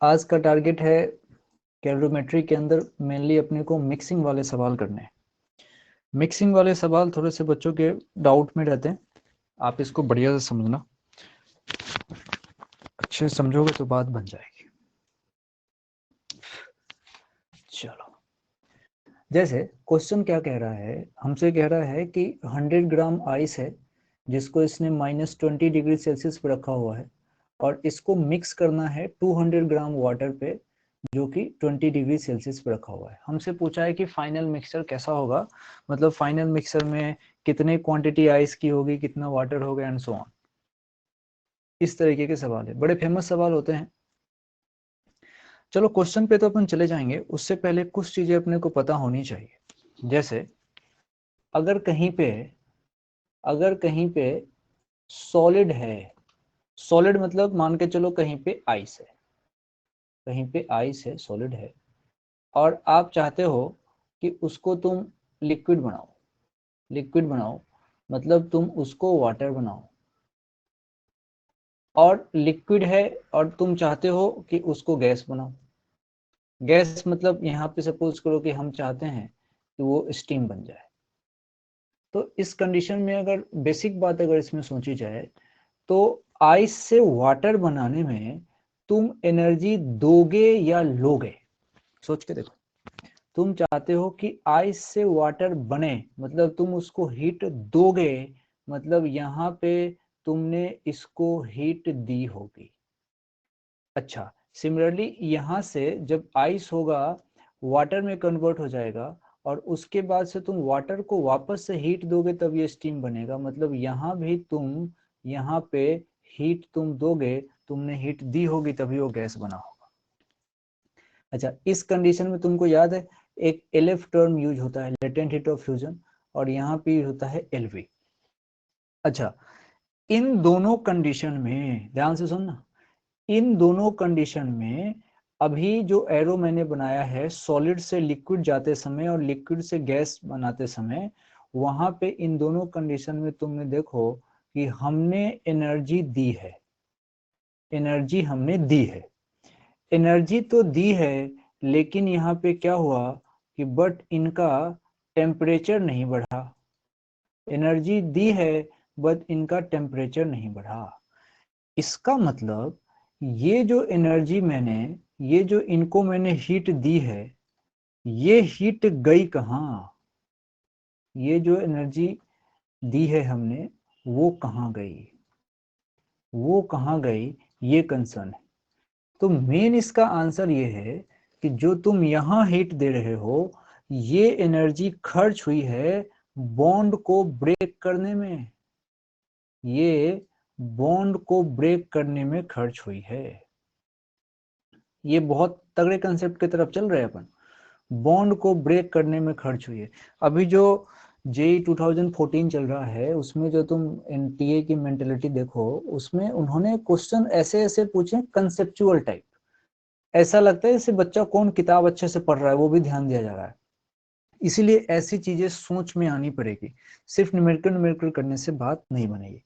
आज का टारगेट है कैलोरीमेट्री के अंदर मेनली अपने को मिक्सिंग वाले सवाल करने हैं। मिक्सिंग वाले सवाल थोड़े से बच्चों के डाउट में रहते हैं, आप इसको बढ़िया से समझना, अच्छे से समझोगे तो बात बन जाएगी। चलो, जैसे क्वेश्चन क्या कह रहा है, हमसे कह रहा है कि 100 ग्राम आइस है जिसको इसने -20 डिग्री सेल्सियस पे रखा हुआ है और इसको मिक्स करना है 200 ग्राम वाटर पे जो कि 20 डिग्री सेल्सियस पे रखा हुआ है। हमसे पूछा है कि फाइनल मिक्सचर कैसा होगा, मतलब फाइनल मिक्सचर में कितने क्वांटिटी आइस की होगी, कितना वाटर होगा एंड सो ऑन। इस तरीके के सवाल है, बड़े फेमस सवाल होते हैं। चलो क्वेश्चन पे तो अपन चले जाएंगे, उससे पहले कुछ चीजें अपने को पता होनी चाहिए। जैसे अगर कहीं पे सॉलिड है, सॉलिड मतलब मान के चलो कहीं पे आइस है, कहीं पे आइस है, सॉलिड है, और आप चाहते हो कि उसको तुम लिक्विड बनाओ, लिक्विड बनाओ मतलब तुम उसको वाटर बनाओ, और लिक्विड है और तुम चाहते हो कि उसको गैस बनाओ। गैस मतलब यहाँ पे सपोज करो कि हम चाहते हैं कि वो स्टीम बन जाए। तो इस कंडीशन में अगर बेसिक बात अगर इसमें सोची जाए तो आइस से वाटर बनाने में तुम एनर्जी दोगे या लोगे, सोच के देखो। तुम चाहते हो कि आइस से वाटर बने मतलब तुम उसको हीट दोगे, मतलब यहाँ पे तुमने इसको हीट दी होगी। अच्छा, सिमिलरली यहाँ से जब आइस होगा वाटर में कन्वर्ट हो जाएगा और उसके बाद से तुम वाटर को वापस से हीट दोगे तब ये स्टीम बनेगा, मतलब यहाँ भी तुम यहाँ पे हीट तुम दोगे, तुमने हीट दी होगी तभी वो गैस बना होगा। अच्छा, इस कंडीशन में तुमको याद है एक एलएफ टर्म यूज होता है, लेटेंट हीट ऑफ फ्यूजन, और यहाँ पे होता है एलवी। अच्छा, इन दोनों कंडीशन में ध्यान से सुनना, इन दोनों कंडीशन में अभी जो एरो मैंने बनाया है सॉलिड से लिक्विड जाते समय और लिक्विड से गैस बनाते समय, वहां पे इन दोनों कंडीशन में तुमने देखो कि हमने एनर्जी दी है, एनर्जी हमने दी है, एनर्जी तो दी है, लेकिन यहाँ पे क्या हुआ कि बट इनका टेम्परेचर नहीं बढ़ा। एनर्जी दी है बट इनका टेम्परेचर नहीं बढ़ा। इसका मतलब ये जो एनर्जी मैंने, ये जो इनको मैंने हीट दी है, ये हीट गई कहाँ, ये जो एनर्जी दी है हमने वो कहाँ गई, वो कहाँ गई, ये कंसर्न है। तो मेन इसका आंसर ये है कि जो तुम यहाँ हीट दे रहे हो ये एनर्जी खर्च हुई है बॉन्ड को ब्रेक करने में, ये बॉन्ड को ब्रेक करने में खर्च हुई है। ये बहुत तगड़े कंसेप्ट की तरफ चल रहे हैं अपन, बॉन्ड को ब्रेक करने में खर्च हुई है। अभी जो जेई 2014 चल रहा है उसमें जो तुम एनटीए की मेंटेलिटी देखो, उसमें उन्होंने क्वेश्चन ऐसे ऐसे पूछे कंसेप्चुअल टाइप, ऐसा लगता है जैसे बच्चा कौन किताब अच्छे से पढ़ रहा है वो भी ध्यान दिया जा रहा है। इसीलिए ऐसी चीजें सोच में आनी पड़ेगी, सिर्फ न्यूमेरिकल न्यूमेरिकल करने से बात नहीं बनेगी।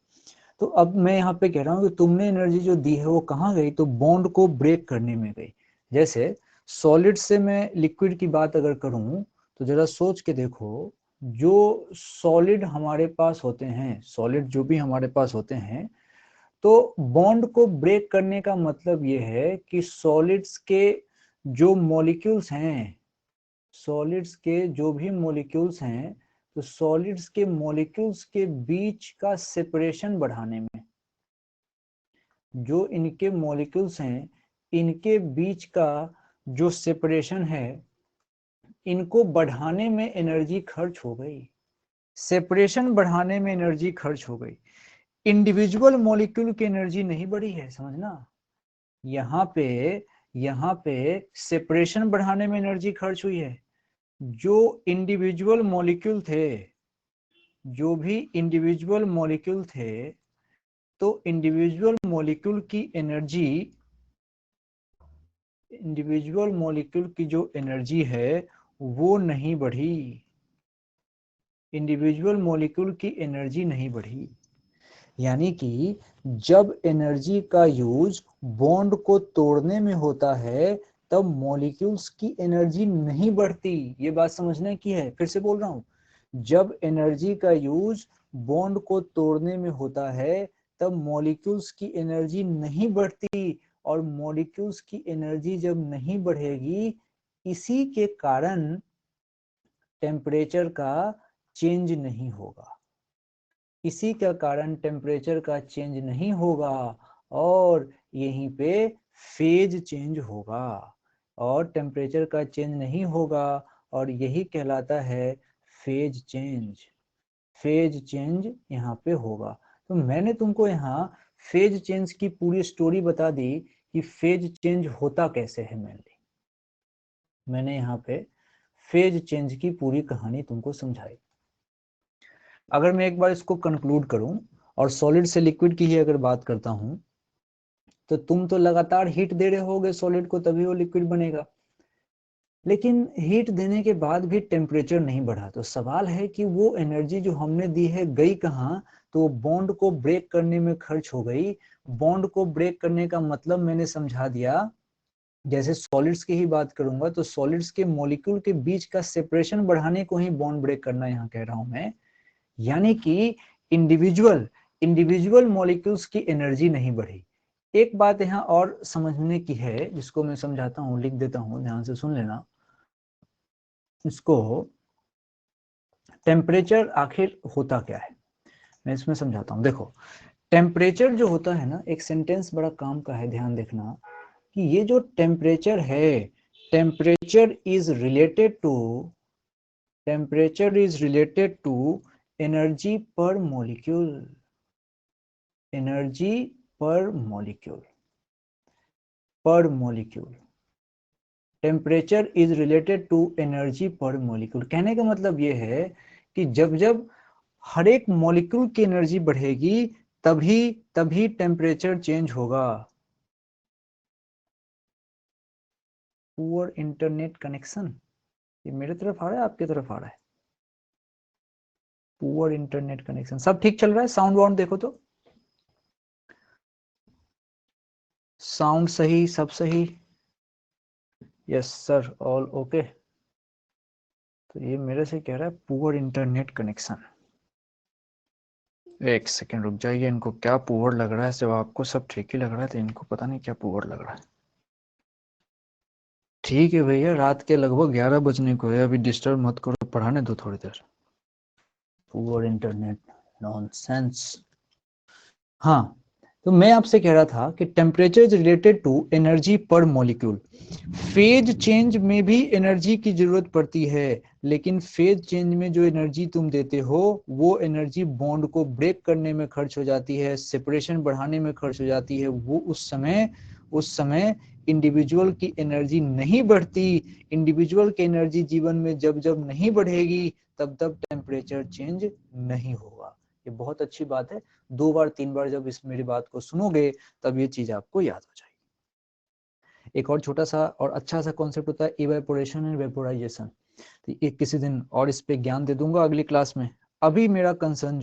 तो अब मैं यहाँ पे कह रहा हूँ कि तुमने एनर्जी जो दी है वो कहाँ गई, तो बॉन्ड को ब्रेक करने में गई। जैसे सॉलिड से मैं लिक्विड की बात अगर करूँ तो जरा सोच के देखो, जो सॉलिड हमारे पास होते हैं, सॉलिड जो भी हमारे पास होते हैं, तो बॉन्ड को ब्रेक करने का मतलब ये है कि सॉलिड्स के जो मॉलिक्यूल्स हैं, सॉलिड्स के जो भी मॉलिक्यूल्स हैं, तो सॉलिड्स के मॉलिक्यूल्स के बीच का सेपरेशन बढ़ाने में, जो इनके मॉलिक्यूल्स हैं इनके बीच का जो सेपरेशन है, इनको बढ़ाने में एनर्जी खर्च हो गई, सेपरेशन बढ़ाने में एनर्जी खर्च हो गई। इंडिविजुअल मॉलिक्यूल की एनर्जी नहीं बढ़ी है, समझना। यहाँ पे यहाँ पे सेपरेशन बढ़ाने में एनर्जी खर्च हुई है। जो इंडिविजुअल मॉलिक्यूल थे, जो भी इंडिविजुअल मॉलिक्यूल थे, तो इंडिविजुअल मॉलिक्यूल की एनर्जी, इंडिविजुअल मॉलिक्यूल की जो एनर्जी है वो नहीं बढ़ी, इंडिविजुअल मॉलिक्यूल की एनर्जी नहीं बढ़ी। यानी कि जब एनर्जी का यूज बॉन्ड को तोड़ने में होता है तब मॉलिक्यूल्स की एनर्जी नहीं बढ़ती। ये बात समझने की है, फिर से बोल रहा हूं, जब एनर्जी का यूज बॉन्ड को तोड़ने में होता है तब मॉलिक्यूल्स की एनर्जी नहीं बढ़ती, और मॉलिक्यूल्स की एनर्जी जब नहीं बढ़ेगी इसी के कारण टेम्परेचर का चेंज नहीं होगा, इसी का कारण टेम्परेचर का चेंज नहीं होगा, और यहीं पे फेज चेंज होगा, और टेम्परेचर का चेंज नहीं होगा, और यही कहलाता है फेज चेंज। फेज चेंज यहाँ पे होगा। तो मैंने तुमको यहाँ फेज चेंज की पूरी स्टोरी बता दी कि फेज चेंज होता कैसे है। मैंने यहाँ पे फेज चेंज की पूरी कहानी तुमको समझाई। अगर मैं एक बार इसको कंक्लूड करूं और सॉलिड से लिक्विड की ही अगर बात करता हूं, तो तुम तो लगातार हीट दे रहे होगे सॉलिड को, तभी वो लिक्विड बनेगा। लेकिन हीट देने के बाद भी टेम्परेचर नहीं बढ़ा, तो सवाल है कि वो एनर्जी जो हमने दी है गई कहाँ? तो बॉन्ड को ब्रेक करने में खर्च हो गई। बॉन्ड को ब्रेक करने का मतलब मैंने समझा दिया। जैसे सॉलिड्स की ही बात करूंगा तो सॉलिड्स के मॉलिक्यूल के बीच का सेपरेशन बढ़ाने को ही बॉन्ड ब्रेक करना यहाँ कह रहा हूं मैं। यानी कि इंडिविजुअल इंडिविजुअल मॉलिक्यूल्स की एनर्जी नहीं बढ़ी। एक बात यहाँ और समझने की है जिसको मैं समझाता हूँ, लिख देता हूँ, ध्यान से सुन लेना इसको। टेम्परेचर आखिर होता क्या है मैं इसमें समझाता हूँ। देखो, टेम्परेचर जो होता है ना, एक सेंटेंस बड़ा काम का है, ध्यान देखना कि ये जो टेम्परेचर है, temperature is related to energy per molecule. Energy per molecule temperature is related to energy per molecule. कहने का मतलब ये है कि जब जब हर एक मॉलिक्यूल की एनर्जी बढ़ेगी तभी तभी टेम्परेचर चेंज होगा। पुअर इंटरनेट कनेक्शन, ये मेरे तरफ आ रहा है आपके तरफ आ रहा है? पुअर इंटरनेट कनेक्शन, सब ठीक चल रहा है? साउंड वाउंड देखो तो, साउंड सही, सब सही? Yes sir, all okay. तो ये मेरे से कह रहा है पुअर इंटरनेट कनेक्शन। एक सेकंड रुक जाइए, इनको क्या पुअर लग रहा है? जब आपको सब ठीक ही लग रहा है तो इनको पता नहीं क्या पुअर लग रहा है। ठीक है भैया, रात के लगभग 11 बजने को है, अभी डिस्टर्ब मत करो, पढ़ाने दो थोड़ी देर। Poor internet nonsense. हाँ, तो मैं आपसे कह रहा था कि temperature is related to energy per molecule. Phase change में भी एनर्जी की जरूरत पड़ती है, लेकिन फेज चेंज में जो एनर्जी तुम देते हो वो एनर्जी बॉन्ड को ब्रेक करने में खर्च हो जाती है, सेपरेशन बढ़ाने में खर्च हो जाती है। वो उस समय इंडिविजुअल की एनर्जी नहीं बढ़ती। इंडिविजुअल की एनर्जी जीवन में जब जब नहीं बढ़ेगी तब तब टेम्परेचर चेंज नहीं होगा। ये बहुत अच्छी बात है, 2 बार 3 बार जब इस मेरी बात को सुनोगे तब ये चीज आपको याद हो जाएगी। एक और छोटा सा और अच्छा सा कॉन्सेप्ट होता है इवेपोरेशन एंड वेपोराइजेशन। तो एक किसी दिन और इस पे ज्ञान दे दूंगा अगली क्लास में। अभी मेरा कंसर्न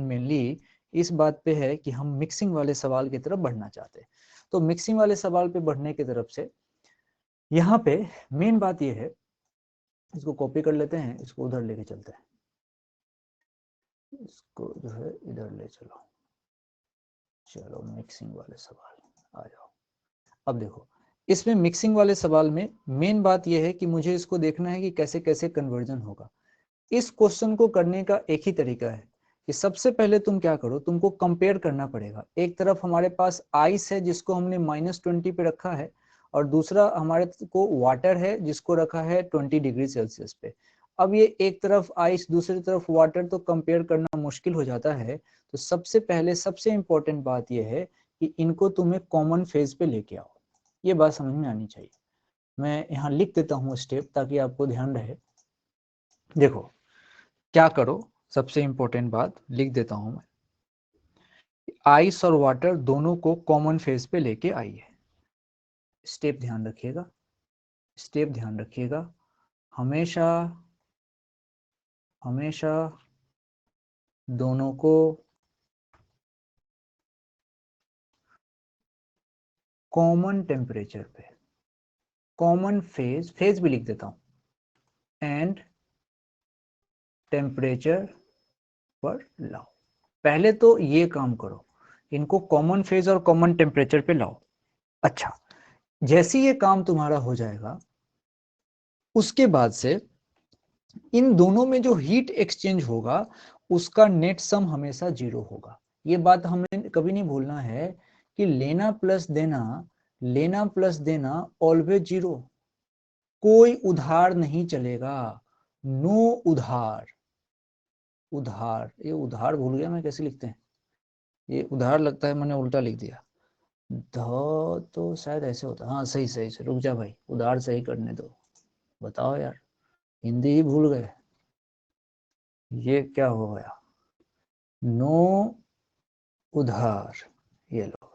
मेनली इस बात पे है कि हम मिक्सिंग वाले सवाल की तरफ बढ़ना चाहते हैं। तो मिक्सिंग वाले सवाल पे बढ़ने की तरफ से यहाँ पे मेन बात ये है, इसको कॉपी कर लेते हैं, इसको उधर लेके चलते हैं, इसको जो है इधर ले चलो। चलो मिक्सिंग वाले सवाल आ जाओ। अब देखो, इसमें मिक्सिंग वाले सवाल में मेन बात यह है कि मुझे इसको देखना है कि कैसे कैसे कन्वर्जन होगा। इस क्वेश्चन को करने का एक ही तरीका है कि सबसे पहले तुम क्या करो, तुमको कंपेयर करना पड़ेगा। एक तरफ हमारे पास आइस है जिसको हमने -20 पे रखा है, और दूसरा हमारे को वाटर है जिसको रखा है 20 डिग्री सेल्सियस पे। अब ये एक तरफ आइस दूसरी तरफ वाटर, तो कंपेयर करना मुश्किल हो जाता है। तो सबसे पहले सबसे इंपॉर्टेंट बात यह है कि इनको तुम्हें कॉमन फेज पे लेके आओ। ये बात समझ में आनी चाहिए। मैं यहाँ लिख देता हूँ स्टेप ताकि आपको ध्यान रहे। देखो क्या करो, सबसे इंपॉर्टेंट बात लिख देता हूं मैं, आइस और वाटर दोनों को कॉमन फेज पे लेके आइए। स्टेप ध्यान रखिएगा, स्टेप ध्यान रखिएगा। हमेशा हमेशा दोनों को कॉमन टेम्परेचर पे, कॉमन फेज भी लिख देता हूं, एंड टेम्परेचर पर लाओ। पहले तो ये काम करो, इनको कॉमन फेज और कॉमन टेम्परेचर पे लाओ। अच्छा, जैसे ये काम तुम्हारा हो जाएगा, उसके बाद से इन दोनों में जो हीट एक्सचेंज होगा उसका नेट सम हमेशा 0 होगा। ये बात हमें कभी नहीं भूलना है कि लेना प्लस देना ऑलवेज 0, कोई उधार नहीं चलेगा, नो उधार। उधार, ये उधार भूल गया मैं कैसे लिखते हैं, ये उधार लगता है मैंने उल्टा लिख दिया, ध तो शायद ऐसे होता, हाँ सही सही से, रुक जा भाई, उधार सही करने दो। बताओ यार, हिंदी ही भूल गए, ये क्या हो गया, नो उधार, ये लो,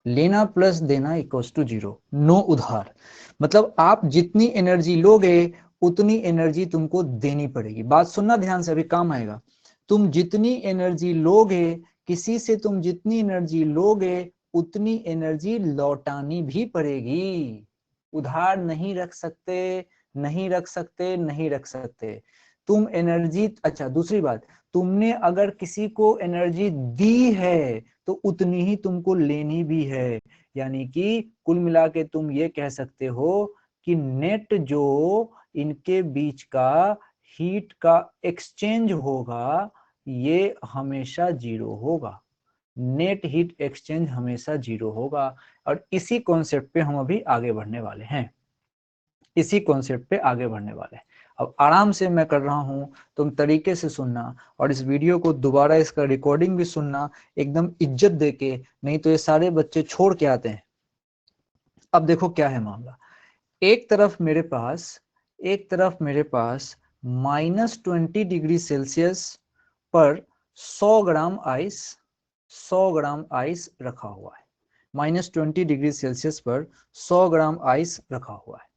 लेना प्लस देना इक्वल्स टू 0, नो उधार। मतलब आप जितनी एनर्जी लोगे उतनी एनर्जी तुमको देनी पड़ेगी। बात सुनना ध्यान से, अभी काम आएगा। तुम जितनी एनर्जी लोगे, किसी से तुम जितनी एनर्जी लोगे उतनी एनर्जी लौटानी भी पड़ेगी, उधार नहीं रख सकते, नहीं रख सकते, नहीं रख सकते तुम एनर्जी। अच्छा, दूसरी बात, तुमने अगर किसी को एनर्जी दी है तो उतनी ही तुमको लेनी भी है। यानी कि कुल मिला के तुम ये कह सकते हो कि नेट जो इनके बीच का हीट का एक्सचेंज होगा ये हमेशा 0 होगा, नेट हीट एक्सचेंज हमेशा 0 होगा। और इसी कॉन्सेप्ट पे हम अभी आगे बढ़ने वाले हैं, इसी कॉन्सेप्ट पे आगे बढ़ने वाले हैं। अब आराम से मैं कर रहा हूं, तुम तरीके से सुनना, और इस वीडियो को दोबारा इसका रिकॉर्डिंग भी सुनना एकदम इज्जत देके, नहीं तो ये सारे बच्चे छोड़ के आते हैं। अब देखो क्या है मामला, एक तरफ मेरे पास -20 डिग्री सेल्सियस पर 100 ग्राम आइस रखा हुआ है, -20 डिग्री सेल्सियस पर 100 ग्राम आइस रखा हुआ है।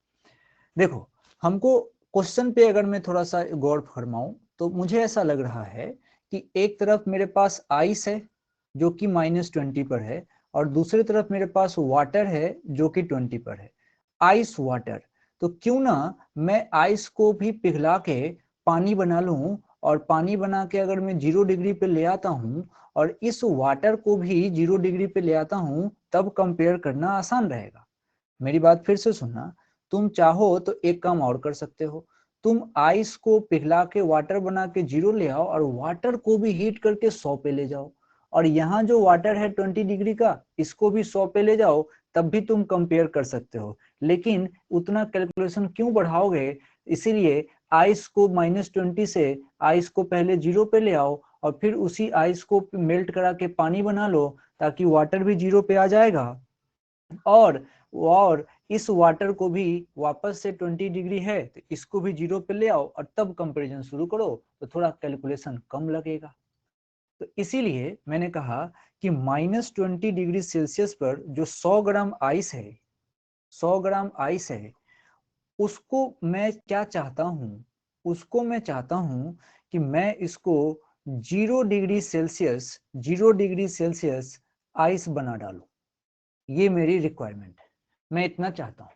देखो, हमको क्वेश्चन पे अगर मैं थोड़ा सा गौर फरमाऊं तो मुझे ऐसा लग रहा है कि एक तरफ मेरे पास आइस है जो कि -20 पर है, और दूसरी तरफ मेरे पास वाटर है जो कि 20 पर है, आइस वाटर। तो क्यों ना मैं आइस को भी पिघला के पानी बना लूं, और पानी बना के अगर मैं 0 डिग्री पे ले आता हूं और इस वाटर को भी 0 डिग्री पे ले आता हूं, तब कंपेयर करना आसान रहेगा। मेरी बात फिर से सुनना, तुम चाहो तो एक काम और कर सकते हो, तुम आइस को पिघला के वाटर बना के 0 ले आओ और वाटर को भी हीट करके 100 पे ले जाओ, और यहाँ जो वाटर है 20 डिग्री का इसको भी 100 पे ले जाओ, तब भी तुम कंपेयर कर सकते हो। लेकिन उतना कैलकुलेशन क्यों बढ़ाओगे, इसीलिए आइस को -20 से आइस को पहले 0 पे ले आओ और फिर उसी आइस को मेल्ट करा के पानी बना लो, ताकि वाटर भी 0 पे आ जाएगा, और इस वाटर को भी वापस से 20 डिग्री है तो इसको भी 0 पे ले आओ और तब कंपैरिजन शुरू करो, तो थोड़ा कैलकुलेशन कम लगेगा। तो इसीलिए मैंने कहा कि -20 डिग्री सेल्सियस पर जो 100 ग्राम आइस है, 100 ग्राम आइस है, उसको मैं क्या चाहता हूं, उसको मैं चाहता हूं कि मैं इसको 0 डिग्री सेल्सियस आइस बना डालूं। ये मेरी रिक्वायरमेंट है, मैं इतना चाहता हूं।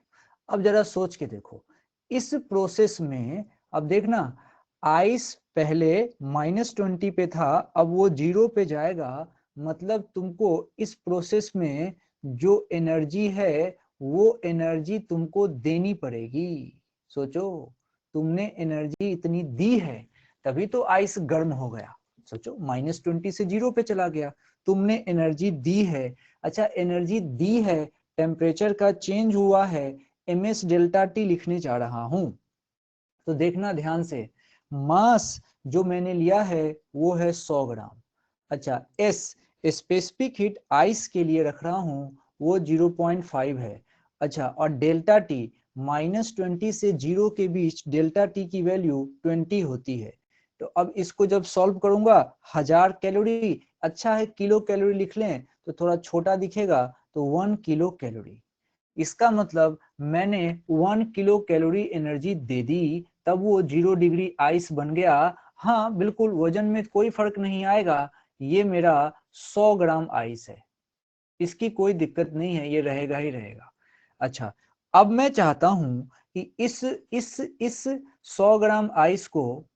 अब जरा सोच के देखो, इस प्रोसेस में अब देखना, आइस पहले -20 पे था, अब वो 0 पे जाएगा, मतलब तुमको इस प्रोसेस में जो एनर्जी है वो एनर्जी तुमको देनी पड़ेगी। सोचो, तुमने एनर्जी इतनी दी है तभी तो आइस गर्म हो गया। सोचो, -20 से 0 पे चला गया, तुमने एनर्जी दी है। अच्छा, एनर्जी दी है, टेम्परेचर का चेंज हुआ है, ms डेल्टा टी लिखने जा रहा हूं। तो देखना ध्यान से, मास जो मैंने लिया है वो है 100 ग्राम। अच्छा, s स्पेसिफिक हीट आइस के लिए रख रहा हूं, वो 0.5 है। अच्छा, और डेल्टा टी, -20 से 0 के बीच डेल्टा टी की वैल्यू 20 होती है। तो अब इसको जब सॉल्व करूंगा, 1000 कैलोरी, अच्छा है किलो कैलोरी लिख लें तो थोड़ा छोटा दिखेगा, तो 1 किलो कैलोरी। इसका मतलब मैंने 1 किलो कैलोरी एनर्जी दे दी, तब वो 0 डिग्री आइस बन गया। हाँ बिल्कुल, वजन में कोई फर्क नहीं आएगा, ये मेरा 100 ग्राम आइस है। इसकी कोई दिक्कत नहीं है, ये रहेगा ही रहेगा। अच्छा, अब मैं चाहता हूं कि इस 100 ग्राम आइस को,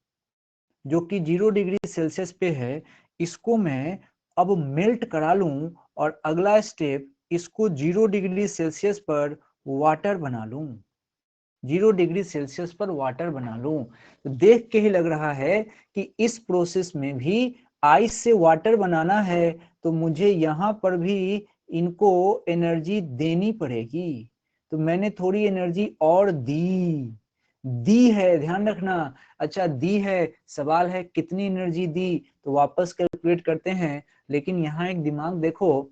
जो कि 0 डिग्री सेल्सियस पे है, इसको मैं अब मेल्ट करा लूं और अगला स्टेप इसको 0 डिग्री सेल्सियस पर वाटर बना लूं, 0 डिग्री सेल्सियस पर वाटर बना लूं। तो देख के ही लग रहा है कि इस प्रोसेस में भी आइस से वाटर बनाना है, तो मुझे यहाँ पर भी इनको एनर्जी देनी पड़ेगी। तो मैंने थोड़ी एनर्जी और दी है, ध्यान रखना। अच्छा, दी है, सवाल है कितनी एनर्जी दी, तो वापस कैलकुलेट करते हैं। लेकिन यहाँ एक दिमाग देखो,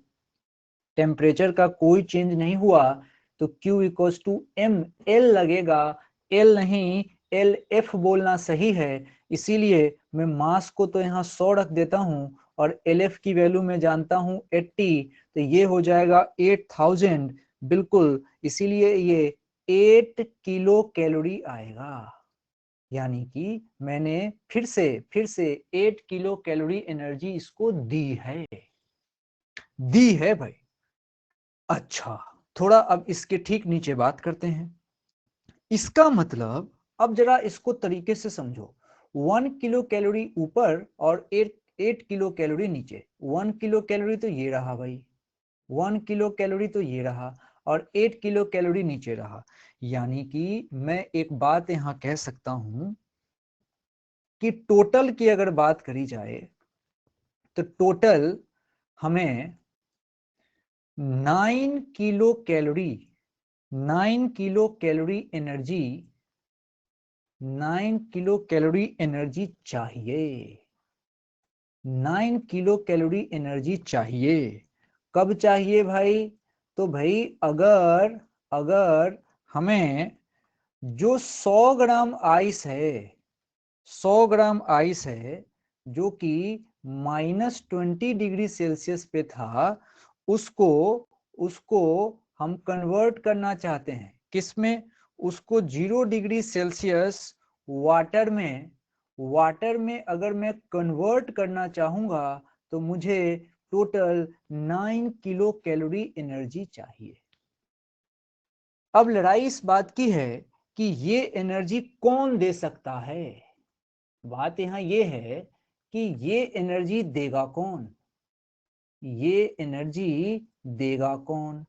टेम्परेचर का कोई चेंज नहीं हुआ, तो Q equals to M L लगेगा, एल नहीं एल एफ बोलना सही है। इसीलिए मैं मास को तो यहाँ 100 रख देता हूँ और एल एफ की वैल्यू मैं जानता हूँ 80, तो ये हो जाएगा 8000 बिल्कुल। इसीलिए ये 8 किलो कैलोरी आएगा। यानी कि मैंने फिर से 8 किलो कैलोरी एनर्जी इसको दी है भाई। अच्छा, थोड़ा अब इसके ठीक नीचे बात करते हैं। इसका मतलब अब जरा इसको तरीके से समझो, 1 किलो कैलोरी ऊपर और 8 किलो कैलोरी नीचे। 1 किलो कैलोरी तो ये रहा भाई, 1 किलो कैलोरी तो ये रहा, और 8 किलो कैलोरी नीचे रहा। यानी कि मैं एक बात यहाँ कह सकता हूं कि टोटल की अगर बात करी जाए तो टोटल हमें 9 kilo calorie 9 kilo calorie energy 9 kilo calorie energy चाहिए। 9 किलो कैलोरी एनर्जी चाहिए। कब चाहिए भाई? तो भाई अगर अगर हमें जो 100 ग्राम आइस है, 100 ग्राम आइस है जो कि -20 डिग्री सेल्सियस पे था, उसको उसको हम कन्वर्ट करना चाहते हैं किसमें? उसको 0 डिग्री सेल्सियस वाटर में अगर मैं कन्वर्ट करना चाहूंगा तो मुझे टोटल 9 किलो कैलोरी एनर्जी चाहिए। अब लड़ाई इस बात की है कि ये एनर्जी कौन दे सकता है। बात यहां ये है कि ये एनर्जी देगा कौन, ये एनर्जी देगा कौन,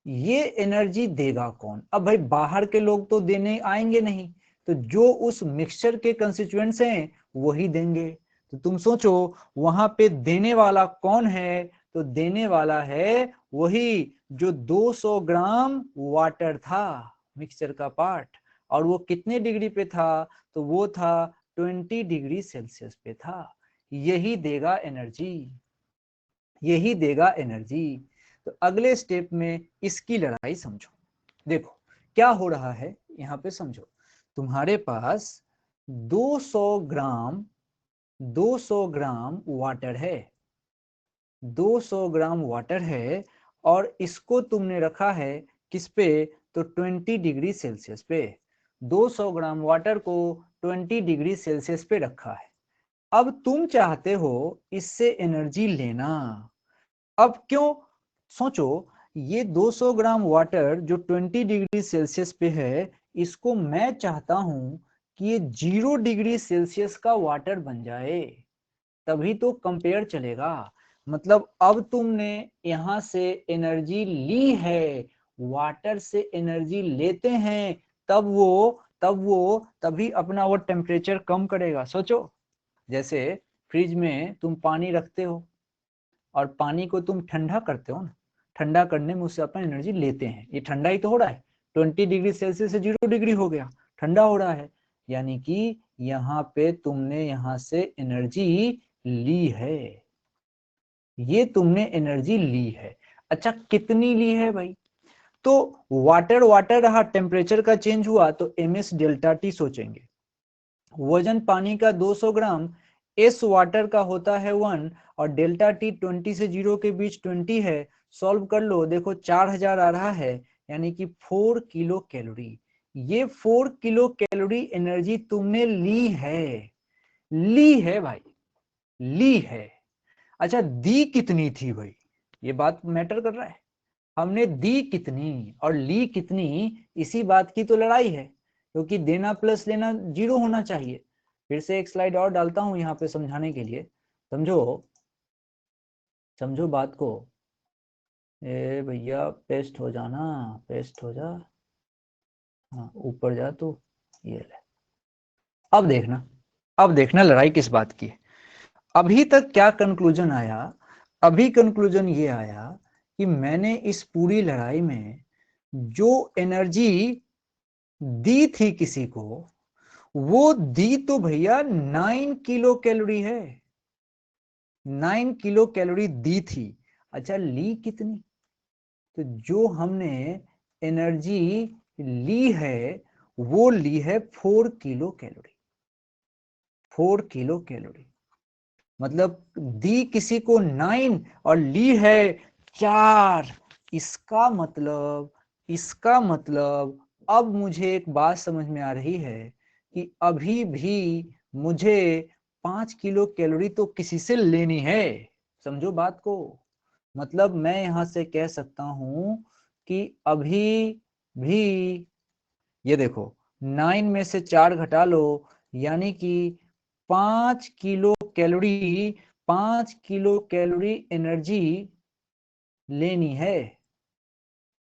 ये एनर्जी देगा कौन। अब भाई बाहर के लोग तो देने आएंगे नहीं, तो जो उस मिक्सचर के कंस्टिट्यूएंट्स हैं वही देंगे। तो तुम सोचो वहां पे देने वाला कौन है? तो देने वाला है वही जो 200 ग्राम वाटर था, मिक्सचर का पार्ट, और वो कितने डिग्री पे था? तो वो था 20 डिग्री सेल्सियस पे था। यही देगा एनर्जी, यही देगा एनर्जी। तो अगले स्टेप में इसकी लड़ाई समझो। देखो क्या हो रहा है यहाँ पे, समझो। तुम्हारे पास 200 ग्राम 200 ग्राम वाटर है, 200 ग्राम वाटर है, और इसको तुमने रखा है किस पे? तो 20 डिग्री सेल्सियस पे। 200 ग्राम वाटर को 20 डिग्री सेल्सियस पे रखा है। अब तुम चाहते हो इससे एनर्जी लेना। अब क्यों? सोचो, ये 200 ग्राम वाटर जो 20 डिग्री सेल्सियस पे है, इसको मैं चाहता हूं कि ये 0 डिग्री सेल्सियस का वाटर बन जाए, तभी तो कंपेयर चलेगा। मतलब अब तुमने यहां से एनर्जी ली है, वाटर से एनर्जी लेते हैं, तभी अपना वो टेम्परेचर कम करेगा। सोचो, जैसे फ्रिज में तुम पानी रखते हो और पानी को तुम ठंडा करते हो ना, ठंडा करने में उससे अपन एनर्जी लेते हैं, ये ठंडा ही तो हो रहा है। 20 डिग्री सेल्सियस से 0 डिग्री हो गया, ठंडा हो रहा है। यानी कि यहाँ पे तुमने यहाँ से एनर्जी ली है, ये तुमने एनर्जी ली है। अच्छा, कितनी ली है भाई? तो वाटर वाटर रहा, टेम्परेचर का चेंज हुआ तो ms डेल्टा टी सोचेंगे। वजन पानी का 200 ग्राम, एस वाटर का होता है 1, और डेल्टा टी 20 से 0 के बीच 20 है। सॉल्व कर लो, देखो 4000 आ रहा है, यानी कि 4 किलो कैलोरी। ये 4 किलो कैलोरी एनर्जी तुमने ली है भाई, ली है। अच्छा, दी कितनी थी भाई? ये बात मैटर कर रहा है। हमने दी कितनी और ली कितनी, इसी बात की तो लड़ाई है, क्योंकि देना प्लस लेना जीरो होना चाहिए। फिर से एक स्लाइड और डालता हूं यहाँ पे समझाने के लिए, समझो समझो बात को। ए भैया पेस्ट हो जाना, पेस्ट हो जा, हाँ ऊपर जा तो ये ले। अब देखना लड़ाई किस बात की है। अभी तक क्या कंक्लूजन आया? अभी कंक्लूजन ये आया कि मैंने इस पूरी लड़ाई में जो एनर्जी दी थी किसी को, वो दी तो भैया 9 किलो कैलोरी है, 9 किलो कैलोरी दी थी। अच्छा ली कितनी? तो जो हमने एनर्जी ली है वो ली है 4 किलो कैलोरी, 4 किलो कैलोरी। मतलब दी किसी को 9 और ली है 4। इसका मतलब अब मुझे एक बात समझ में आ रही है कि अभी भी मुझे 5 किलो कैलोरी तो किसी से लेनी है। समझो बात को। मतलब मैं यहां से कह सकता हूं कि अभी भी, ये देखो 9 में से 4 घटा लो, यानी कि 5 kilo calorie, 5 kilo calorie energy लेनी है,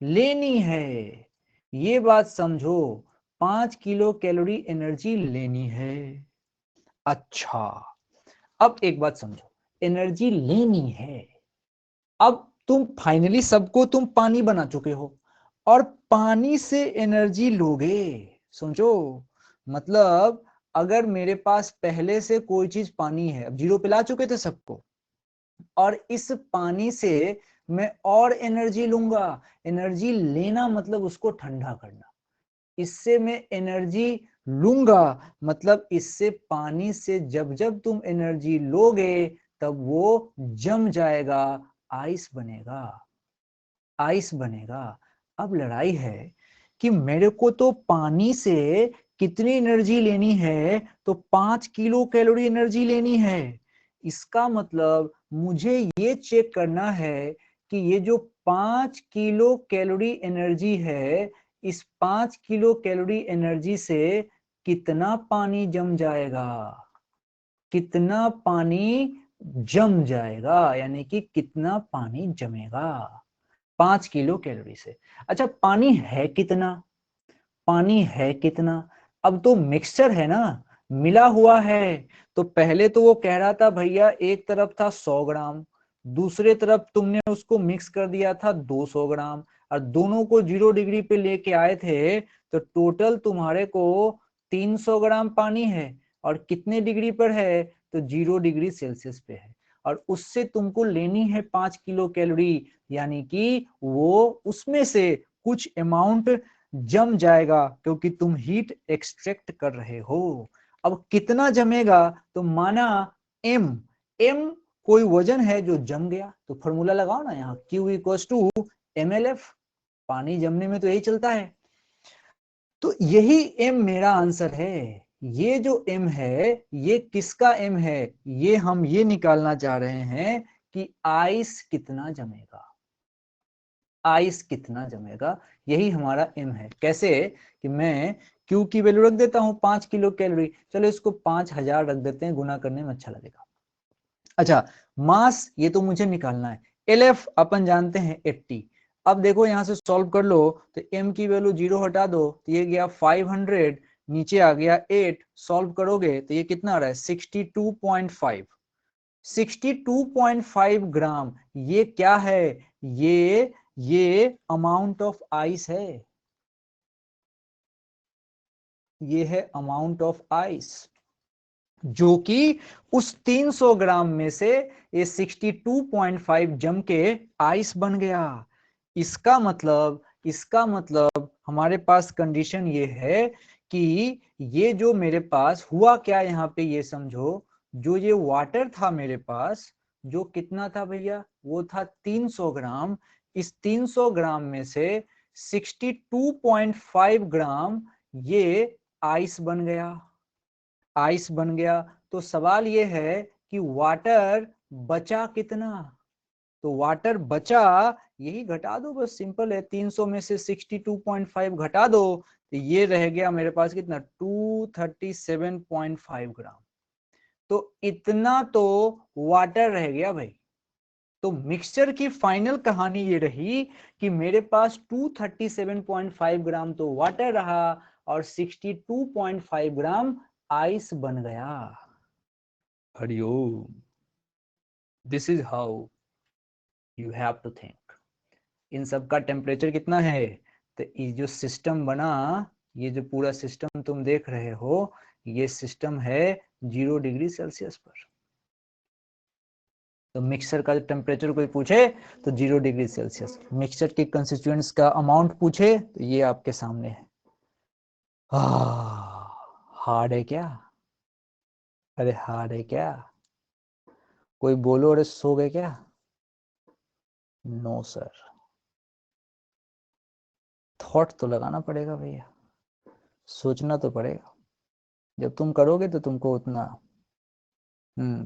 लेनी है। ये बात समझो, 5 किलो कैलोरी एनर्जी लेनी है। अच्छा अब एक बात समझो, एनर्जी लेनी है। अब तुम फाइनली सबको तुम पानी बना चुके हो और पानी से एनर्जी लोगे। समझो मतलब अगर मेरे पास पहले से कोई चीज पानी है, अब जीरो पिला चुके थे सबको, और इस पानी से मैं और एनर्जी लूंगा। एनर्जी लेना मतलब उसको ठंडा करना। इससे मैं एनर्जी लूंगा मतलब इससे, पानी से जब जब तुम एनर्जी लोगे तब वो जम जाएगा, आइस बनेगा, आइस बनेगा। अब लड़ाई है कि मेरे को तो पानी से कितनी एनर्जी लेनी है, तो 5 किलो कैलोरी एनर्जी लेनी है। इसका मतलब मुझे ये चेक करना है कि ये जो 5 किलो कैलोरी एनर्जी है, इस 5 किलो कैलोरी एनर्जी से कितना पानी जम जाएगा, कितना पानी जम जाएगा, यानी कि कितना पानी जमेगा 5 किलो कैलोरी से। अच्छा पानी है कितना, पानी है कितना? अब तो मिक्सचर है ना, मिला हुआ है। तो पहले तो वो कह रहा था भैया एक तरफ था 100 ग्राम, दूसरे तरफ तुमने उसको मिक्स कर दिया था 200 ग्राम, और दोनों को 0 डिग्री पे लेके आए थे, तो टोटल तुम्हारे को 300 ग्राम पानी है। और कितने डिग्री पर है? तो 0 डिग्री सेल्सियस पे है। और उससे तुमको लेनी है 5 किलो कैलोरी, यानी कि वो उसमें से कुछ अमाउंट जम जाएगा, क्योंकि तुम हीट एक्सट्रैक्ट कर रहे हो। अब कितना जमेगा? तो माना m, m कोई वजन है जो जम गया, तो फॉर्मूला लगाओ ना यहाँ, Q इक्वल्स टू mLF। पानी जमने में तो यही चलता है। तो यही m मेरा आंसर है। ये जो m है ये किसका m है? ये हम ये निकालना चाह रहे हैं कि आइस कितना जमेगा, आइस कितना जमेगा। यही हमारा m है। कैसे? कि मैं Q की वैल्यू रख देता हूं 5 किलो कैलोरी, चलो इसको 5000 रख देते हैं, गुना करने में अच्छा लगेगा। अच्छा मास ये तो मुझे निकालना है, LF अपन जानते हैं 80। अब देखो यहां से सॉल्व कर लो, तो m की वैल्यू 0 हटा दो तो ये गया 500, नीचे आ गया 8, सॉल्व करोगे तो ये कितना आ रहा है 62.5, 62.5 ग्राम। ये क्या है? ये अमाउंट ऑफ आइस है, ये है अमाउंट ऑफ आइस, जो कि उस 300 ग्राम में से ये 62.5 जम के आइस बन गया। इसका मतलब हमारे पास कंडीशन ये है कि ये जो मेरे पास हुआ क्या यहाँ पे, ये समझो, जो ये वाटर था मेरे पास, जो कितना था भैया, वो था 300 ग्राम। इस 300 ग्राम में से 62.5 ग्राम ये आइस बन गया, आइस बन गया। तो सवाल ये है कि वाटर बचा कितना, तो वाटर बचा, यही घटा दो बस, सिंपल है। 300 में से 62.5 घटा दो तो ये रह गया मेरे पास कितना, 237.5 ग्राम। तो इतना तो वाटर रह गया भाई। तो मिक्सचर की फाइनल कहानी ये रही कि मेरे पास 237.5 ग्राम तो वाटर रहा और 62.5 ग्राम आइस बन गया। Hariom. This is how you have to think. इन सब का टेम्परेचर कितना है, तो ये जो सिस्टम बना, ये जो पूरा सिस्टम तुम देख रहे हो, ये सिस्टम है 0 डिग्री सेल्सियस पर। तो मिक्सचर का टेम्परेचर कोई पूछे तो 0 डिग्री सेल्सियस। मिक्सचर के कंस्टिट्यूएंट्स का अमाउंट पूछे तो ये आपके सामने है। हार्ड है क्या? अरे हार्ड है क्या? कोई बोलो अरे सो गए क्या? नो सर, थॉट तो लगाना पड़ेगा भैया, सोचना तो पड़ेगा। जब तुम करोगे तो तुमको उतना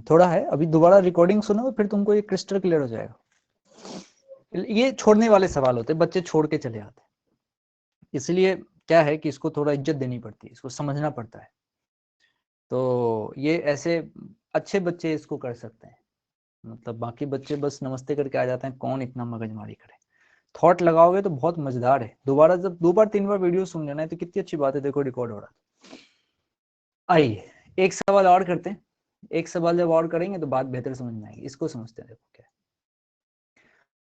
थोड़ा है। अभी दोबारा रिकॉर्डिंग सुनो फिर तुमको ये क्रिस्टल क्लियर हो जाएगा। ये छोड़ने वाले सवाल होते, बच्चे छोड़ के चले आते, इसलिए क्या है कि इसको थोड़ा इज्जत देनी पड़ती है, इसको समझना पड़ता है। तो ये ऐसे अच्छे बच्चे इसको कर सकते हैं, मतलब बाकी बच्चे बस नमस्ते करके आ जाते हैं, कौन इतना मगजमारी करे। थॉट लगाओगे तो बहुत मजेदार है। दोबारा जब 2 बार 3 बार वीडियो सुन लेना है तो कितनी अच्छी बात है, देखो रिकॉर्ड हो रहा है। आइए एक सवाल और करते हैं। एक सवाल जब और करेंगे तो बात बेहतर समझ में आएगी। इसको समझते हैं। देखो क्या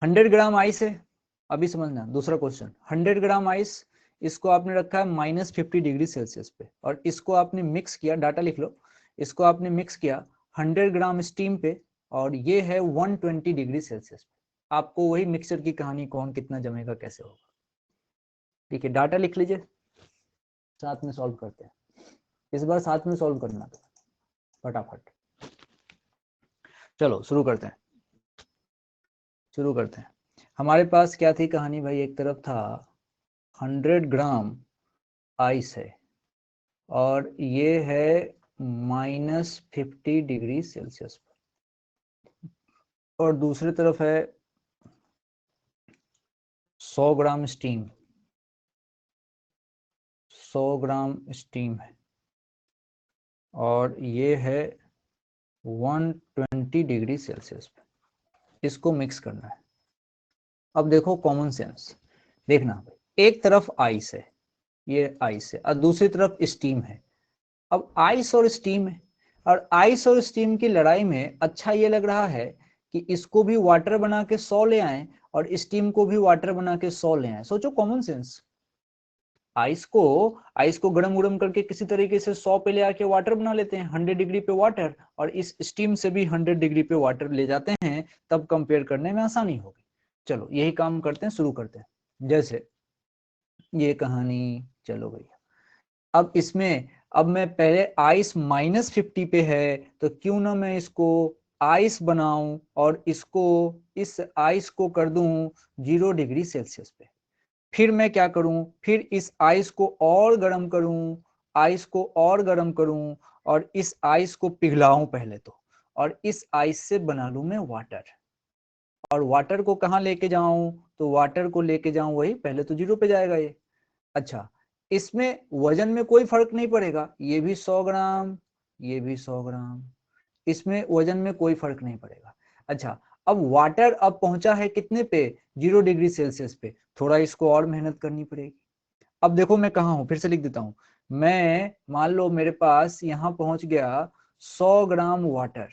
100 ग्राम आइस है, अभी समझना दूसरा क्वेश्चन। 100 ग्राम आइस, इसको आपने रखा है -50 डिग्री सेल्सियस पे, और इसको आपने मिक्स किया, डाटा लिख लो, इसको आपने मिक्स किया 100 ग्राम स्टीम पे, और ये है 120 डिग्री सेल्सियस पे। आपको वही मिक्सचर की कहानी, कौन कितना जमेगा कैसे होगा। ठीक है, डाटा लिख लीजिए, साथ में सॉल्व करते हैं। इस बार साथ में सॉल्व करना फटाफट। चलो शुरू करते हैं, शुरू करते हैं। हमारे पास क्या थी कहानी भाई, एक तरफ था 100 ग्राम आइस है और ये है -50 डिग्री सेल्सियस पर, और दूसरी तरफ है 100 ग्राम स्टीम, 100 ग्राम स्टीम है, और ये है 120 डिग्री सेल्सियस पे। इसको मिक्स करना है। अब देखो कॉमन सेंस देखना, एक तरफ आइस है, ये आइस है, और दूसरी तरफ स्टीम है। अब आइस और स्टीम है, और आइस और स्टीम की लड़ाई में अच्छा ये लग रहा है कि इसको भी वाटर बना के 100 ले आए और स्टीम को भी वाटर बना के 100 ले आए। सोचो कॉमन सेंस। आइस को गरम करके किसी तरीके से 100 पे ले आके वाटर बना लेते हैं, 100 डिग्री पे वाटर, और इस स्टीम से भी 100 डिग्री पे वाटर ले जाते हैं, तब कंपेयर करने में आसानी होगी। चलो यही काम करते हैं, शुरू करते हैं। जैसे ये कहानी, चलो भैया, अब इसमें, अब मैं पहले आइस -50 पे है, तो क्यों ना मैं इसको आइस बनाऊं और इसको, इस आइस को कर दूं 0 डिग्री सेल्सियस पे। फिर मैं क्या करूं, फिर इस आइस को और गर्म करूं, आइस को और गर्म करूं, और इस आइस को पिघलाऊं पहले तो, और इस आइस से बना लूं मैं वाटर। और वाटर को कहां लेके जाऊं, तो वाटर को लेके जाऊं वही, पहले तो 0 पे जाएगा ये। अच्छा, इसमें वजन में कोई फर्क नहीं पड़ेगा, ये भी 100 ग्राम, ये भी 100 ग्राम, इसमें वजन में कोई फर्क नहीं पड़ेगा। अच्छा, अब वाटर अब पहुंचा है कितने पे, 0 डिग्री सेल्सियस पे, थोड़ा इसको और मेहनत करनी पड़ेगी। अब देखो मैं कहाँ हूं, फिर से लिख देता हूं। मैं मान लो मेरे पास यहां पहुंच गया 100 ग्राम वाटर,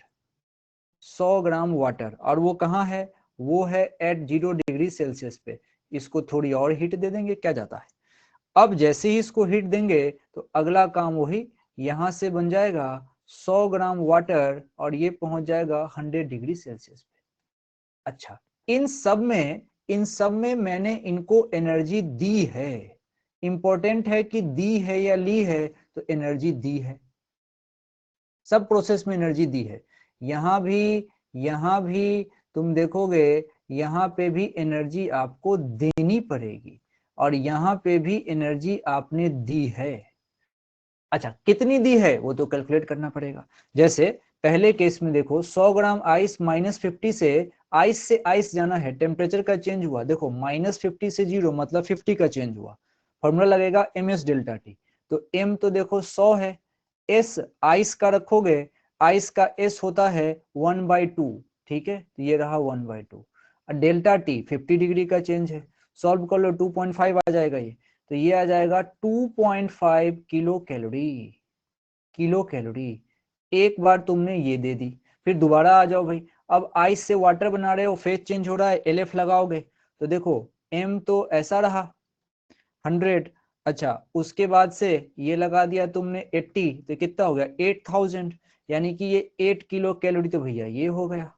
100 ग्राम वाटर, और वो कहाँ है, वो है एट 0 डिग्री सेल्सियस पे। इसको थोड़ी और हीट दे देंगे, क्या जाता है। अब जैसे ही इसको हीट देंगे तो अगला काम वही, यहां से बन जाएगा 100 ग्राम वाटर, और ये पहुंच जाएगा 100 डिग्री सेल्सियस पे। अच्छा, इन सब में मैंने इनको एनर्जी दी है। इंपॉर्टेंट है कि दी है या ली है, तो एनर्जी दी है, सब प्रोसेस में एनर्जी दी है। यहां भी तुम देखोगे, यहां पे भी एनर्जी आपको देनी पड़ेगी, और यहां पे भी एनर्जी आपने दी है। अच्छा, कितनी दी है वो तो कैलकुलेट करना पड़ेगा। जैसे पहले केस में देखो, 100 ग्राम आइस -50 से आइस से आइस जाना है, टेम्परेचर का चेंज हुआ, देखो -50 से 0 मतलब 50 का चेंज हुआ, फॉर्मूला लगेगा ms डेल्टा टी। तो m तो देखो 100 है, s आइस का रखोगे, आइस का s होता है 1/2, ठीक है, तो ये रहा 1/2, और डेल्टा टी 50 डिग्री का चेंज है, सॉल्व कर लो 2.5 आ जाएगा ये, तो ये आ जाएगा 2.5 किलो कैलोरी, किलो कैलोरी। एक बार तुमने ये दे दी, फिर दोबारा आ जाओ भाई, अब आइस से वाटर बना रहे हो, फेज चेंज हो रहा है, LF लगाओगे, तो देखो m तो ऐसा रहा 100, अच्छा उसके बाद से ये लगा दिया तुमने 80, तो कितना हो गया 8000, यानी कि ये 8 किलो कैलोरी, तो भैया ये हो गया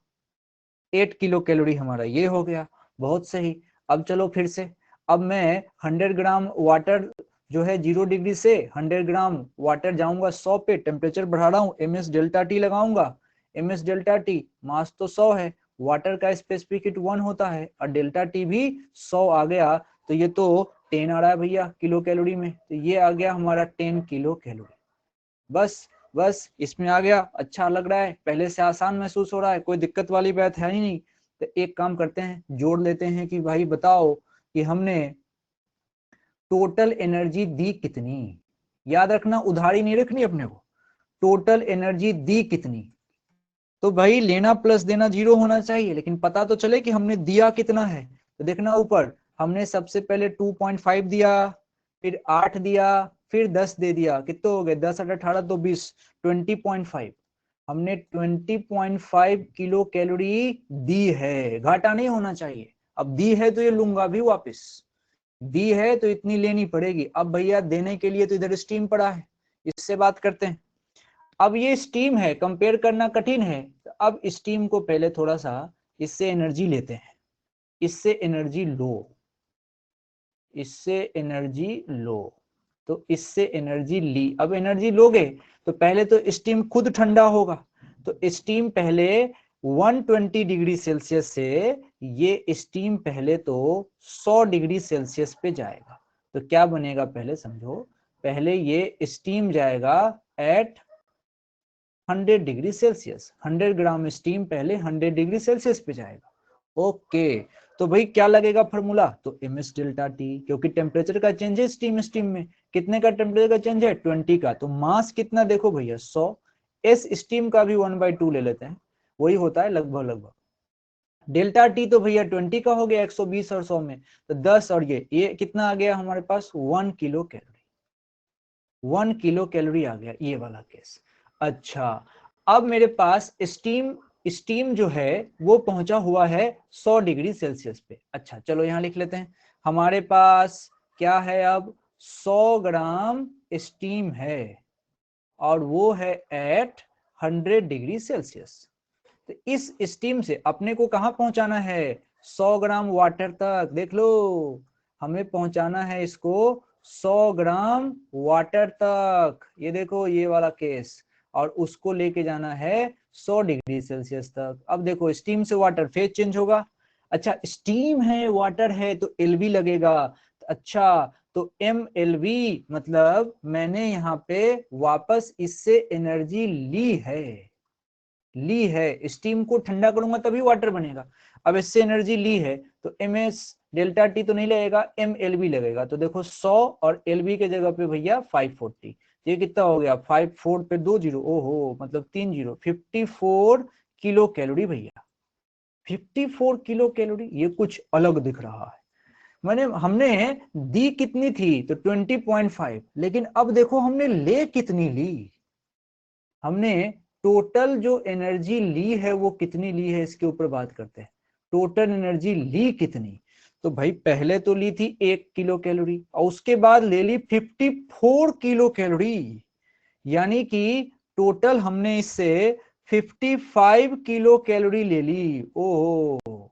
8 किलो कैलोरी हमारा ये हो गया, बहुत सही। अब चलो फिर से, अब मैं 100 ग्राम वाटर जो है 0 डिग्री से 100 ग्राम वाटर जाऊंगा 100 पे, टेम्परेचर बढ़ा रहा हूँ, ms डेल्टा टी लगाऊंगा, ms डेल्टा टी मास तो 100 है, वाटर का स्पेसिफिक हीट 1 होता है, और डेल्टा टी भी 100 आ गया, तो ये तो 10 आ रहा है भैया किलो कैलोरी में, तो ये आ गया हमारा 10 किलो कैलोरी। बस बस इसमें आ गया, अच्छा लग रहा है, पहले से आसान महसूस हो रहा है, कोई दिक्कत वाली बात है ही नहीं। तो एक काम करते हैं, जोड़ लेते हैं कि भाई बताओ कि हमने टोटल एनर्जी दी कितनी, याद रखना उधारी नहीं रखनी अपने को, टोटल एनर्जी दी कितनी, तो भाई लेना प्लस देना 0 होना चाहिए, लेकिन पता तो चले कि हमने दिया कितना है। तो देखना ऊपर, हमने सबसे पहले 2.5 दिया, फिर 8 दिया, फिर 10 दे दिया, कितने हो गए 10 8 18 तो 20, 20.5, हमने 20.5 किलो कैलोरी दी है, घाटा नहीं होना चाहिए। अब दी है तो ये लूंगा भी वापस, दी है तो इतनी लेनी पड़ेगी। अब भैया देने के लिए तो इधर स्टीम पड़ा है, इससे बात करते हैं। अब ये स्टीम है, कंपेयर करना कठिन है, तो अब स्टीम को पहले थोड़ा सा इससे एनर्जी लेते हैं, इससे एनर्जी लो, इससे एनर्जी लो, तो इससे एनर्जी ली। अब एनर्जी लोगे तो पहले तो स्टीम खुद ठंडा होगा, तो स्टीम पहले 120 डिग्री सेल्सियस से ये स्टीम पहले तो 100 डिग्री सेल्सियस पे जाएगा। तो क्या बनेगा पहले समझो, पहले ये स्टीम जाएगा एट 100 डिग्री सेल्सियस, 100 ग्राम स्टीम पहले 100 डिग्री सेल्सियस पे जाएगा। ओके, तो भाई क्या लगेगा फॉर्मूला, तो ms डेल्टा टी, क्योंकि टेम्परेचर का चेंज है स्टीम स्टीम में, कितने का टेम्परेचर का चेंज है 20 का, तो मास कितना देखो भैया 100, s स्टीम का भी 1/2 ले लेते हैं, वही होता है लगभग लगभग। डेल्टा टी तो भैया 20 का हो गया 120 और 100 में, तो 10 और ये कितना आ गया हमारे पास 1 किलो कैलोरी, 1 किलो कैलोरी आ गया ये वाला केस। अच्छा, अब मेरे पास स्टीम जो है वो पहुंचा हुआ है 100 डिग्री सेल्सियस पे। अच्छा चलो यहां लिख लेते हैं, हमारे पास क्या है अब 100 ग्राम स्टीम है और वो है एट 100 डिग्री सेल्सियस। तो इस स्टीम से अपने को कहां पहुंचाना है 100 ग्राम वाटर तक, देख लो हमें पहुंचाना है इसको 100 ग्राम वाटर तक, ये देखो ये वाला केस, और उसको लेके जाना है 100 डिग्री सेल्सियस तक। अब देखो स्टीम से वाटर फेज चेंज होगा, अच्छा स्टीम है वाटर है तो एलवी लगेगा, अच्छा तो MLV मतलब मैंने यहाँ पे वापस इससे एनर्जी ली है, स्टीम को ठंडा करूंगा तभी वाटर बनेगा, अब इससे एनर्जी ली है, तो ms डेल्टा टी तो नहीं लगेगा, MLV लगेगा। तो देखो 100 और LV के जगह पे भैया 540, ये कितना हो गया 54 पे 2 जीरो, ओहो मतलब 3 जीरो, 54 किलो कैलोरी भैया, 54 किलो कैलोरी, ये कुछ अलग दिख रहा है। मैंने हमने दी कितनी थी तो 20.5, लेकिन अब देखो हमने ले कितनी ली, हमने टोटल जो एनर्जी ली है वो कितनी ली है, इसके ऊपर बात करते हैं, टोटल एनर्जी ली कितनी। तो भाई पहले तो ली थी 1 किलो कैलोरी और उसके बाद ले ली 54 किलो कैलोरी, यानी कि टोटल हमने इससे 55 किलो कैलोरी ले ली। ओहो,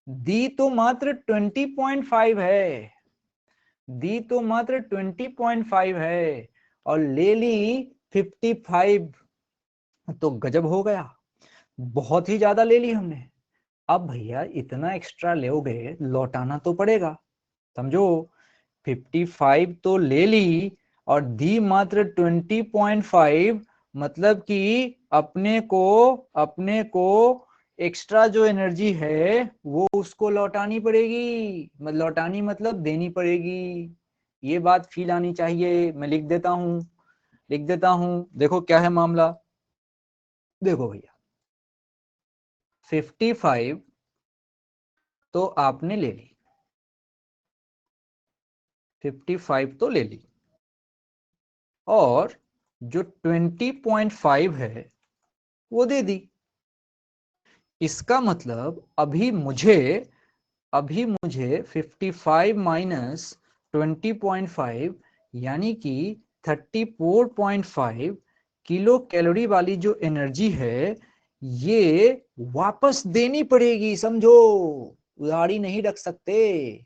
दी तो मात्र 20.5 है, दी तो मात्र 20.5 है और ले ली 55, तो गजब हो गया, बहुत ही ज्यादा ले ली हमने। अब भैया इतना एक्स्ट्रा लोगे लौटाना तो पड़ेगा, समझो 55 तो ले ली और दी मात्र 20.5, मतलब कि अपने को एक्स्ट्रा जो एनर्जी है वो उसको लौटानी पड़ेगी, लौटानी मतलब देनी पड़ेगी। ये बात फील आनी चाहिए। मैं लिख देता हूं। देखो क्या है मामला। देखो भैया 55 तो आपने ले ली, 55 तो ले ली, और जो 20.5 है वो दे दी। इसका मतलब अभी मुझे 55 माइनस 20.5 यानी कि 34.5 किलो कैलोरी वाली जो एनर्जी है ये वापस देनी पड़ेगी। समझो, उधारी नहीं रख सकते,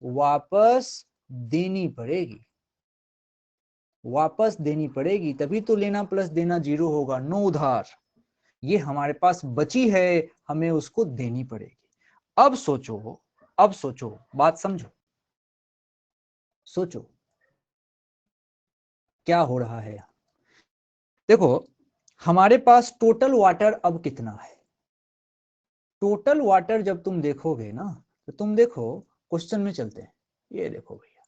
वापस देनी पड़ेगी, वापस देनी पड़ेगी। तभी तो लेना प्लस देना जीरो होगा, नो उधार। ये हमारे पास बची है, हमें उसको देनी पड़ेगी। अब सोचो, बात समझो, सोचो क्या हो रहा है। देखो हमारे पास टोटल वाटर अब कितना है। टोटल वाटर जब तुम देखोगे ना, तो तुम देखो क्वेश्चन में चलते हैं। ये देखो भैया,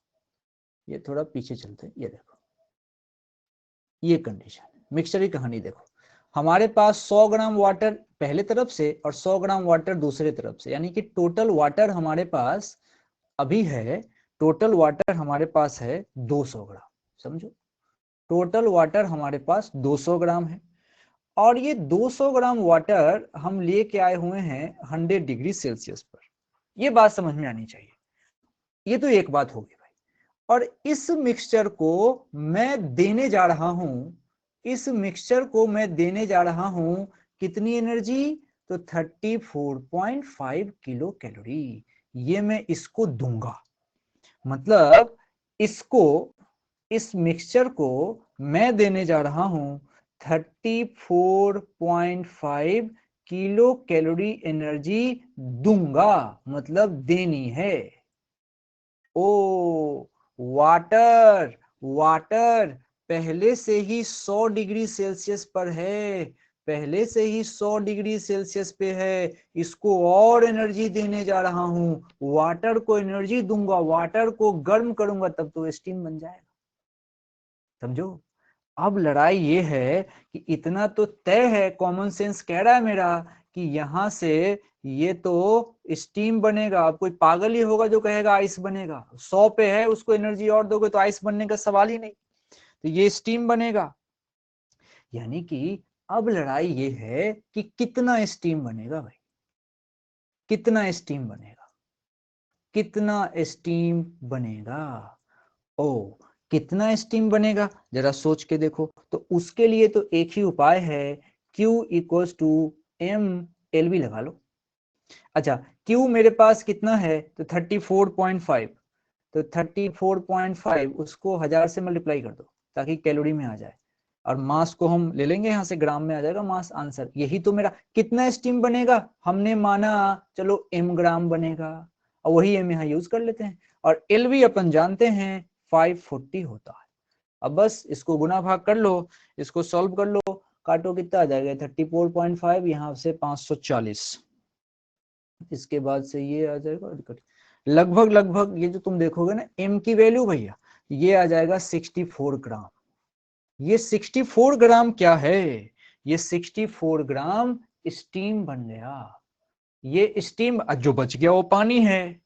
ये थोड़ा पीछे चलते हैं। ये देखो, ये कंडीशन मिक्सचर की कहानी देखो। हमारे पास 100 ग्राम वाटर पहले तरफ से और 100 ग्राम वाटर दूसरे तरफ से, यानी कि टोटल वाटर हमारे पास अभी है, टोटल वाटर हमारे पास है 200 ग्राम। समझो, टोटल वाटर हमारे पास 200 ग्राम है, और ये 200 ग्राम वाटर हम लेके आए हुए हैं 100 डिग्री सेल्सियस पर। ये बात समझ में आनी चाहिए। ये तो एक बात होगी भाई। और इस मिक्सचर को मैं देने जा रहा हूं, इस मिक्सचर को मैं देने जा रहा हूं कितनी एनर्जी, तो 34.5 किलो कैलोरी। ये मैं इसको दूंगा, मतलब इसको, इस मिक्सचर को मैं देने जा रहा हूं 34.5 किलो कैलोरी एनर्जी दूंगा, मतलब देनी है। ओ वाटर, वाटर पहले से ही 100 डिग्री सेल्सियस पर है, पहले से ही 100 डिग्री सेल्सियस पे है। इसको और एनर्जी देने जा रहा हूं, वाटर को एनर्जी दूंगा, वाटर को गर्म करूंगा, तब तो स्टीम बन जाएगा। समझो, अब लड़ाई ये है कि इतना तो तय है, कॉमन सेंस कह रहा है मेरा कि यहां से ये तो स्टीम बनेगा। अब कोई पागल ही होगा जो कहेगा आइस बनेगा। 100 पे है, उसको एनर्जी और दोगे तो आइस बनने का सवाल ही नहीं, तो ये स्टीम बनेगा। यानी कि अब लड़ाई ये है कि कितना स्टीम बनेगा भाई, कितना स्टीम बनेगा, कितना स्टीम बनेगा। ओ कितना स्टीम बनेगा जरा सोच के देखो। तो उसके लिए तो एक ही उपाय है, Q equals to M L बी लगा लो। अच्छा, Q मेरे पास कितना है, तो 34.5, तो 34.5 उसको 1000 से मल्टीप्लाई कर दो ताकि कैलोरी में आ जाए, और मास को हम ले लेंगे यहां से, ग्राम में आ जाएगा मास आंसर। यही तो मेरा कितना स्टीम बनेगा, हमने माना चलो m ग्राम बनेगा, और वही m यहाँ यूज कर लेते हैं। और एल भी अपन जानते हैं 540 होता है। अब बस इसको गुना भाग कर लो, इसको सॉल्व कर लो, काटो कितना आ जाएगा 34.5, यहाँ से 540, इसके बाद से ये आ जाएगा लगभग लगभग, ये जो तुम देखोगे ना m की वैल्यू भैया, ये आ जाएगा 64 ग्राम। ये 64 ग्राम क्या है, ये 64 ग्राम स्टीम बन गया। ये स्टीम जो बच गया वो पानी है,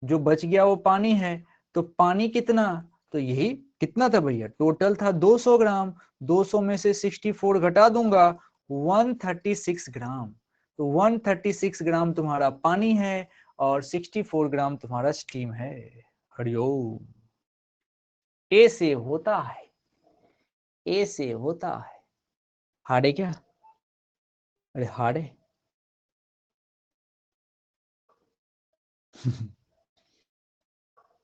जो बच गया वो पानी है। तो पानी कितना, तो यही कितना था भैया, टोटल था 200 ग्राम, 200 में से 64 घटा दूंगा 136 ग्राम। तो 136 ग्राम तुम्हारा पानी है और 64 ग्राम तुम्हारा स्टीम है। हरिओम। ए से होता है, ए से होता है। हार्ड क्या, अरे हार्ड है।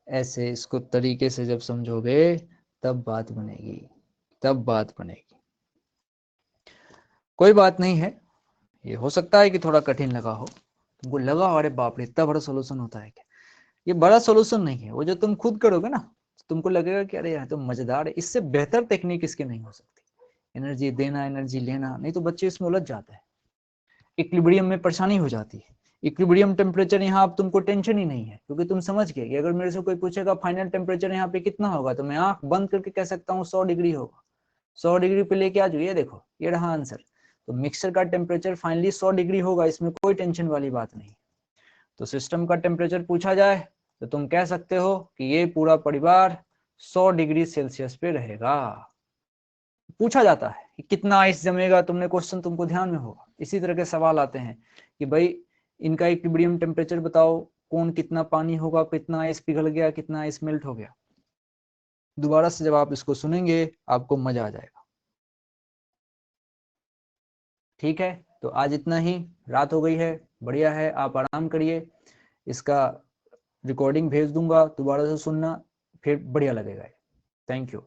ऐसे इसको तरीके से जब समझोगे तब बात बनेगी, तब बात बनेगी। कोई बात नहीं है, ये हो सकता है कि थोड़ा कठिन लगा हो तुमको, लगा अरे बाप रे इतना बड़ा सोल्यूशन होता है क्या। ये बड़ा सोल्यूशन नहीं है, वो जो तुम खुद करोगे ना तुमको लगेगा कि अरे यार तो मजेदार है, इससे बेहतर टेक्निक इसके नहीं हो सकती। एनर्जी देना एनर्जी लेना, नहीं तो बच्चे इसमें उलझ जाते हैं। इक्विलिब्रियम में परेशानी हो जाती है। इक्विलिब्रियम टेम्परेचर यहाँ अब तुमको टेंशन ही नहीं है, क्योंकि तुम समझ गए कि अगर मेरे से कोई पूछेगा फाइनल टेम्परेचर यहाँ पे कितना होगा, तो मैं आंख बंद करके कह सकता हूँ 100 डिग्री होगा। 100 डिग्री पे लेके आ जाओ, ये देखो ये रहा आंसर। तो मिक्सचर का टेम्परेचर फाइनली 100 डिग्री होगा, इसमें कोई टेंशन वाली बात नहीं। तो सिस्टम का टेम्परेचर पूछा जाए तो तुम कह सकते हो कि ये पूरा परिवार 100 डिग्री सेल्सियस पे रहेगा। पूछा जाता है कि कितना आइस जमेगा, तुमने क्वेश्चन तुमको ध्यान में होगा, इसी तरह के सवाल आते हैं कि भाई इनका इक्विलिब्रियम टेम्परेचर बताओ, कौन कितना पानी होगा, कितना आइस पिघल गया, कितना आइस मेल्ट हो गया। दोबारा से जब आप इसको सुनेंगे आपको मजा आ जाएगा। ठीक है, तो आज इतना ही, रात हो गई है, बढ़िया है, आप आराम करिए। इसका रिकॉर्डिंग भेज दूंगा, दोबारा से सुनना, फिर बढ़िया लगेगा। Thank you.